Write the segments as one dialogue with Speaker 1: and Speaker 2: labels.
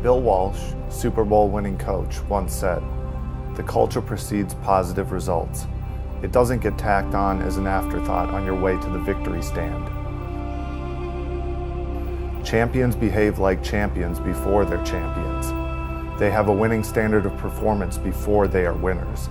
Speaker 1: Bill Walsh, Super Bowl winning coach, once said, "The culture precedes positive results. It doesn't get tacked on as an afterthought on your way to the victory stand." Champions behave like champions before they're champions. They have a winning standard of performance before they are winners.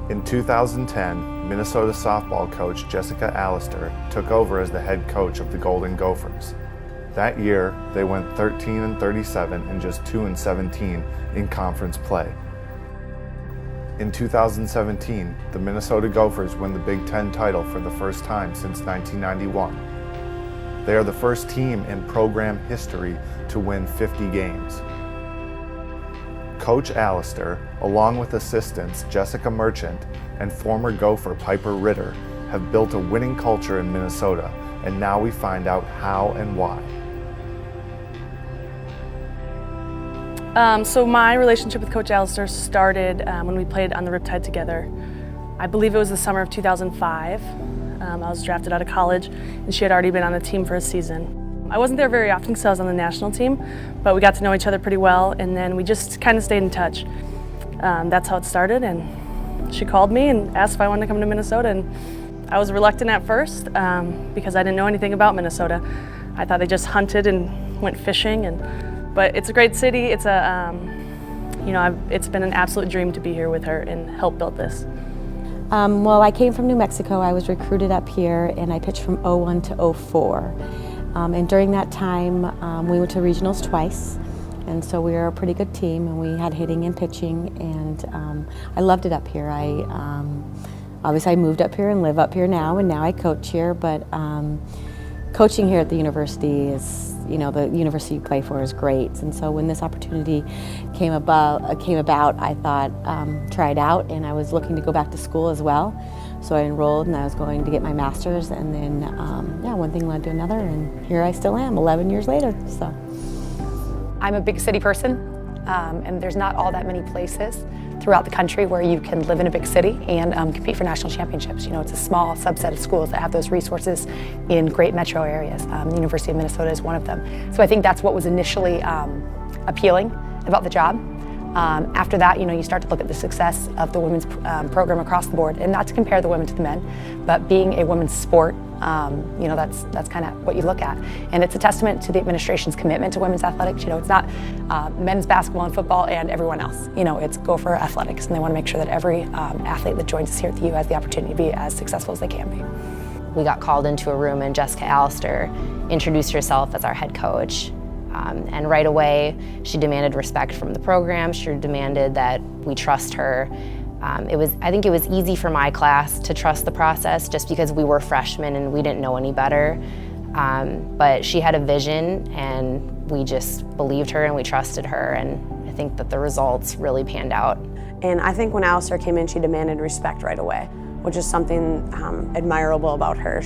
Speaker 1: In 2010, Minnesota softball coach Jessica Allister took over as the head coach of the Golden Gophers. That year, they went 13-37 and just 2-17 in conference play. In 2017, the Minnesota Gophers win the Big Ten title for the first time since 1991. They are the first team in program history to win 50 games. Coach Allister, along with assistants Jessica Merchant and former Gopher Piper Ritter, have built a winning culture in Minnesota, and now we find out how and why.
Speaker 2: So my relationship with Coach Allister started when we played on the Riptide together. I believe it was the summer of 2005. I was drafted out of college, and she had already been on the team for a season. I wasn't there very often because I was on the national team, but we got to know each other pretty well, and then we just kind of stayed in touch. That's how it started, and she called me and asked if I wanted to come to Minnesota, and I was reluctant at first because I didn't know anything about Minnesota. I thought they just hunted and went fishing, but it's a great city. It's it's been an absolute dream to be here with her and help build this.
Speaker 3: Well, I came from New Mexico. I was recruited up here, and I pitched from '01 to '04. And during that time, we went to regionals twice, and so we were a pretty good team, and we had hitting and pitching, and I loved it up here. Obviously I moved up here and live up here now, and now I coach here, but coaching here at the university is, the university you play for is great, and so when this opportunity came about, I thought, try it out, and I was looking to go back to school as well. So I enrolled, and I was going to get my master's, and then one thing led to another, and here I still am 11 years later. So
Speaker 4: I'm a big city person, and there's not all that many places throughout the country where you can live in a big city and compete for national championships. It's a small subset of schools that have those resources in great metro areas. The University of Minnesota is one of them. So I think that's what was initially appealing about the job. After that, you start to look at the success of the women's program across the board, and not to compare the women to the men, but being a women's sport, that's kind of what you look at. And it's a testament to the administration's commitment to women's athletics. It's not men's basketball and football and everyone else. It's Gopher athletics, and they want to make sure that every athlete that joins us here at the U has the opportunity to be as successful as they can be.
Speaker 5: We got called into a room, and Jessica Allister introduced herself as our head coach. And right away, she demanded respect from the program. She demanded that we trust her. I think it was easy for my class to trust the process just because we were freshmen and we didn't know any better. But she had a vision, and we just believed her and we trusted her, and I think that the results really panned out.
Speaker 6: And I think when Allister came in, she demanded respect right away, which is something admirable about her.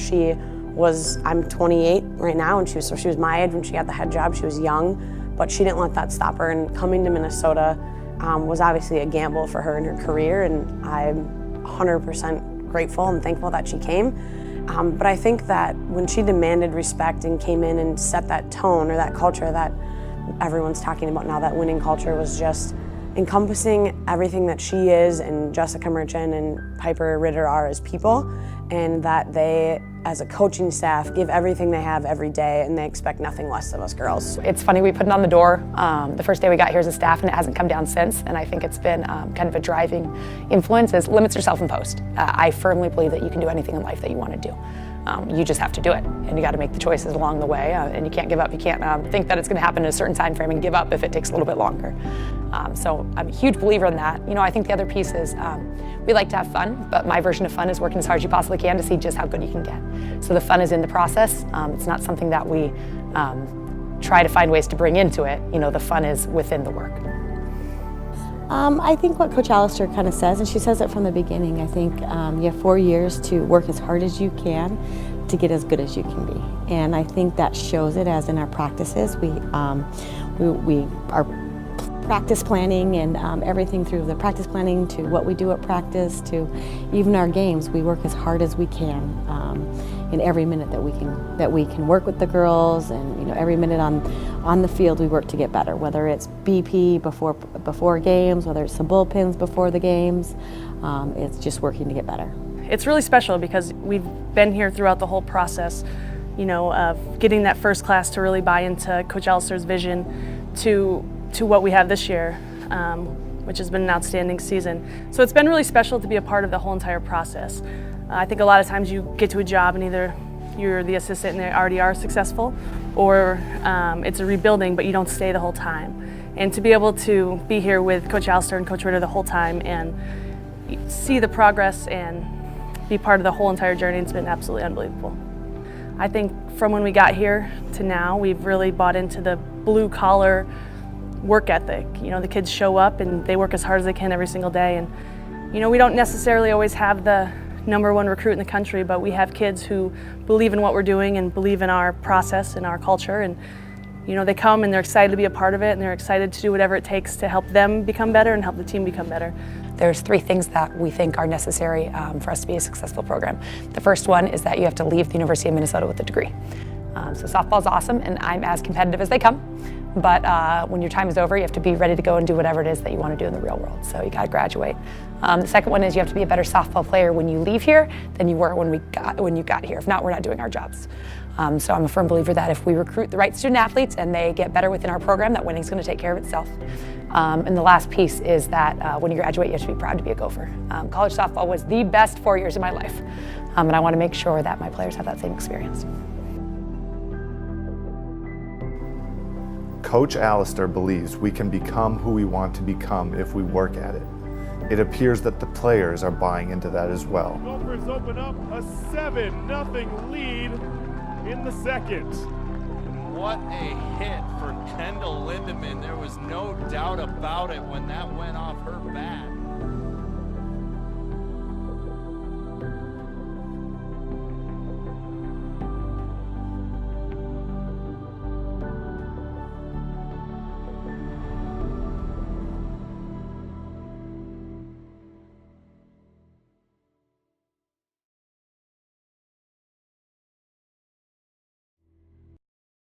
Speaker 6: I'm 28 right now, and she was my age when she got the head job. She was young, but she didn't let that stop her. And coming to Minnesota was obviously a gamble for her in her career, and I'm 100% grateful and thankful that she came. But I think that when she demanded respect and came in and set that tone or that culture that everyone's talking about now, that winning culture was just encompassing everything that she is and Jessica Merchant and Piper Ritter are as people, and that they, as a coaching staff, give everything they have every day, and they expect nothing less of us girls.
Speaker 4: It's funny, we put it on the door the first day we got here as a staff, and it hasn't come down since, and I think it's been kind of a driving influence is limits are self-imposed. I firmly believe that you can do anything in life that you want to do. You just have to do it, and you got to make the choices along the way, and you can't give up. You can't think that it's going to happen in a certain time frame and give up if it takes a little bit longer. So I'm a huge believer in that. I think the other piece is we like to have fun, but my version of fun is working as hard as you possibly can to see just how good you can get. So the fun is in the process. It's not something that we try to find ways to bring into it. The fun is within the work.
Speaker 3: I think what Coach Allister kind of says, and she says it from the beginning, I think you have 4 years to work as hard as you can to get as good as you can be. And I think that shows it as in our practices. We are practice planning and everything through the practice planning to what we do at practice to even our games. We work as hard as we can in every minute that we can work with the girls, and every minute on the field we work to get better. Whether it's BP before games, whether it's some bullpens before the games, it's just working to get better.
Speaker 2: It's really special because we've been here throughout the whole process, of getting that first class to really buy into Coach Allister's vision to what we have this year, which has been an outstanding season. So it's been really special to be a part of the whole entire process. I think a lot of times you get to a job and either you're the assistant and they already are successful, or it's a rebuilding, but you don't stay the whole time. And to be able to be here with Coach Allister and Coach Ritter the whole time and see the progress and be part of the whole entire journey, it's been absolutely unbelievable. I think from when we got here to now, we've really bought into the blue collar work ethic. The kids show up and they work as hard as they can every single day. And we don't necessarily always have the #1 recruit in the country, but we have kids who believe in what we're doing and believe in our process and our culture. And they come and they're excited to be a part of it, and they're excited to do whatever it takes to help them become better and help the team become better.
Speaker 4: There's 3 things that we think are necessary for us to be a successful program. The first one is that you have to leave the University of Minnesota with a degree. So softball's awesome, and I'm as competitive as they come. But when your time is over, you have to be ready to go and do whatever it is that you want to do in the real world. So you got to graduate. The second one is you have to be a better softball player when you leave here than you were when you got here. If not, we're not doing our jobs. So I'm a firm believer that if we recruit the right student athletes and they get better within our program, that winning's going to take care of itself. And the last piece is that when you graduate, you have to be proud to be a Gopher. College softball was the best 4 years of my life, and I want to make sure that my players have that same experience.
Speaker 1: Coach Allister believes we can become who we want to become if we work at it. It appears that the players are buying into that as well.
Speaker 7: Gophers open up a 7-0 lead in the second.
Speaker 8: What a hit for Kendall Lindemann. There was no doubt about it when that went off her bat.